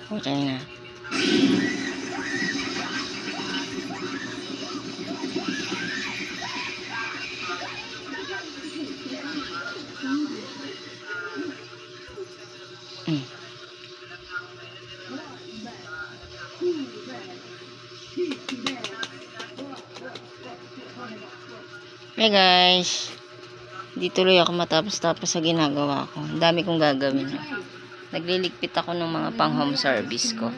Okay na. Hey guys, di tuloy ako matapos-tapos sa ginagawa ko. Ang dami kong gagawin. Nagliligpit ako ng mga pang home service ko.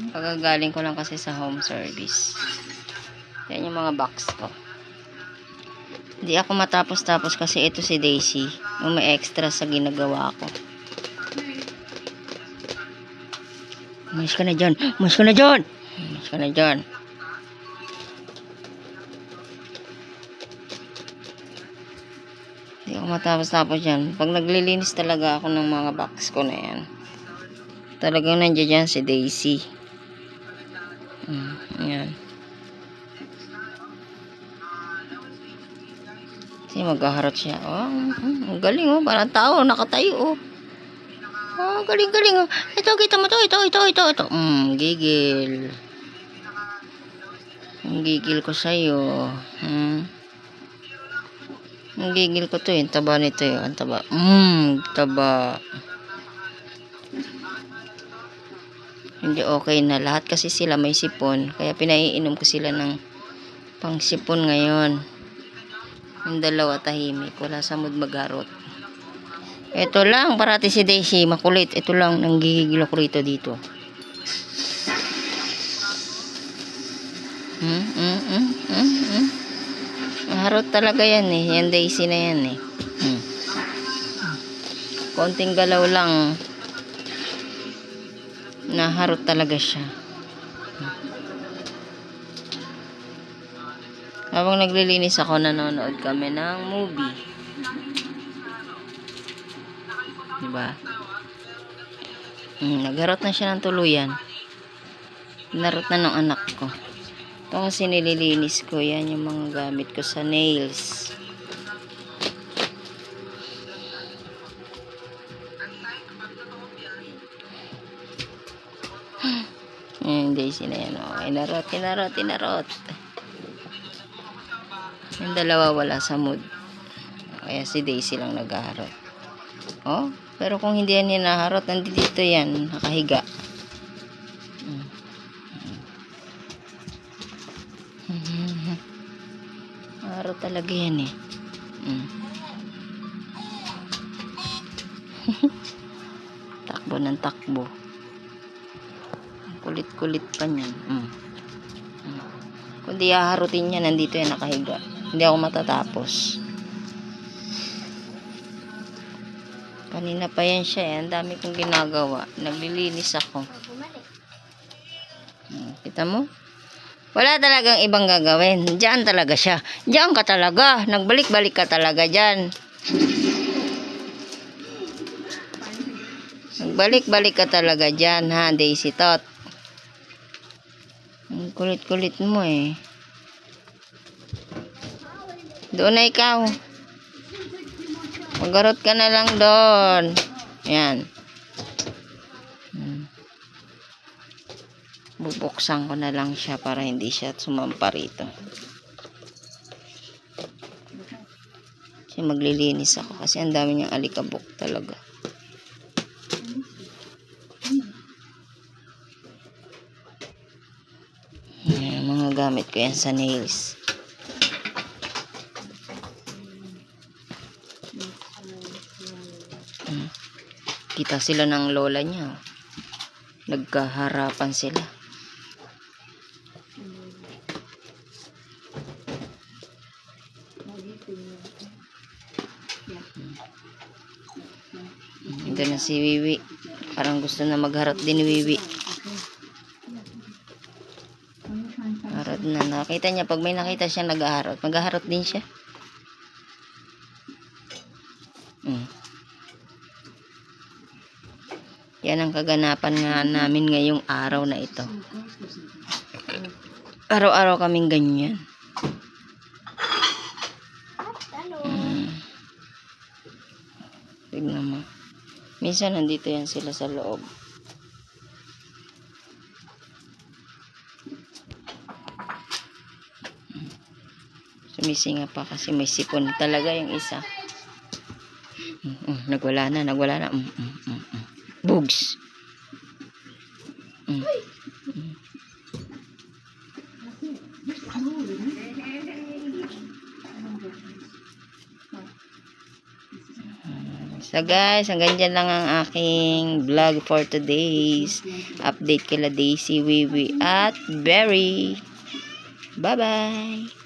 Pagagaling ko lang kasi sa home service. Yan yung mga box ko. Hindi ako matapos-tapos kasi ito si Daisy. May extra sa ginagawa ko. Mas ka na dyan! Mas ka na dyan! Mas ka na dyan! Hindi ako matapos-tapos yan. Pag naglilinis talaga ako ng mga box ko na yan. Talagang nandiyan dyan si Daisy. Yan. Kasi maghaharot siya. Oh, ang galing oh. Parang tao. Nakatayo oh. Oh, galing-galing oh. Ito, kita mo to. Ito. Gigil. Ang gigil ko sa'yo. Ang gigil ko to. Yung taba nito yun. Ang taba. Taba. Hindi okay na. Lahat kasi sila may sipon. Kaya pinaiinom ko sila ng pang sipon ngayon. Yung dalawa tahimik. Wala sa mood magharot. Ito lang. Parati si Daisy. Makulit. Ito lang. Nanggigigil ako rito dito. Harot talaga yan eh. Yan Daisy na yan eh. Konting galaw lang. Naharot talaga siya. Habang naglilinis ako, nanonood kami ng movie. Diba? Nagharot na siya ng tuluyan. Narot na ng anak ko. Ito kasi nililinis ko. Yan yung mga gamit ko sa nails. Yung Daisy na yan. Oh. Inarot. Yung dalawa wala sa mood. Kaya si Daisy lang naghaharot. Oh, pero kung hindi yan hinaharot, nandito yan. Nakahiga. Harot talaga yan eh. Takbo ng takbo. Kulit-kulit pa niyan. Kung di haharutin niya, nandito yan nakahiga. Hindi ako matatapos. Kanina pa yan siya eh. Ang dami kong ginagawa. Naglilinis ako. Kita mo? Wala talagang ibang gagawin. Diyan talaga siya. Diyan ka talaga. Nagbalik-balik ka talaga diyan. Nagbalik-balik ka talaga diyan ha, Daisy Tot. Ang kulit-kulit mo eh. Doon na ikaw. Magharot ka na lang doon. Yan. Bubuksan ko na lang siya para hindi siya sumampa rito. Kasi maglilinis ako kasi ang dami niyang alikabok talaga. Yan, mga gamit ko yan sa nails. Kita sila ng lola niya. Nagkaharapan sila. Ito na si Wiwi. Parang gusto na magharot din ni Wiwi. Harot na. Nakita niya. Pag may nakita siya naghaharot, maghaharot din siya. Yan ang kaganapan nga namin ngayong araw na ito. Araw-araw kaming ganyan. Tignan mo. Minsan nandito yan sila sa loob. Sumisinga pa kasi may sipon talaga yung isa. Nagwala na. Bugs. So guys, hanggang dyan lang ang aking vlog for today's update kila Daisy, Wiwi at Berry. Bye bye.